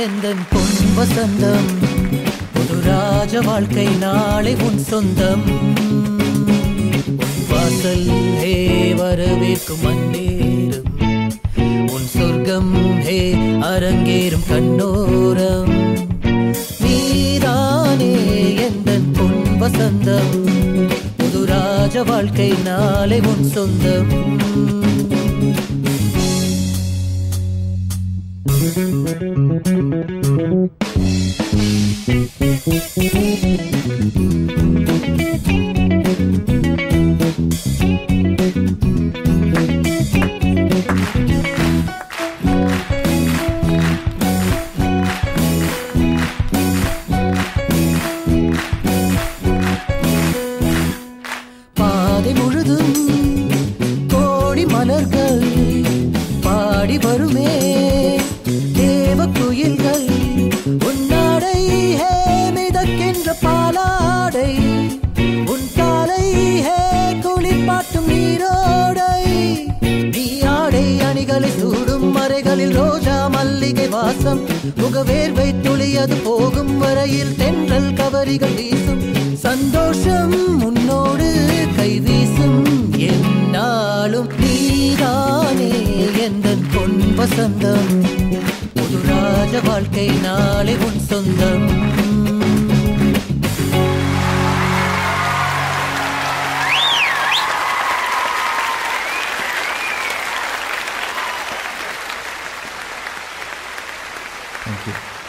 எந்தன் பொன் வசந்தம் புது ராஜ வாழ்க்கை நாளை உன் சொந்தம் உன் வாசல் ஹே வரவேற்கும் மன்னேறும் உன் சொர்க்கம் ஹே அரங்கேறும் கண்ணோரம் நீதானே எந்தன் பொன் வசந்தம் புது ராஜ வாழ்க்கை நாளை உன் சொந்தம் பாதை முழுதும் கோடி மலர்கள் பாடி வருமே தேவ குயில்கள் உன்னாடை ஹே மிதக்கின்ற பாலாடை உன் காலை ஹே குளிப்பாட்டும் நீரோடை நீ ஆடை அணிகளை சூடும் மறைகளில் ரோஜா மல்லிகை வாசம் முகவேர்வை துளியது போகும் வரையில் தென்றல் கவரிகள் வீசும் சந்தோஷம் உன்னோடு கை வீசும் என்னாலும் நீதானே எந்தன் பொன் வசந்தம் புது ராஜ வாழ்க்கை நாளை உன் சொந்தம் Thank you.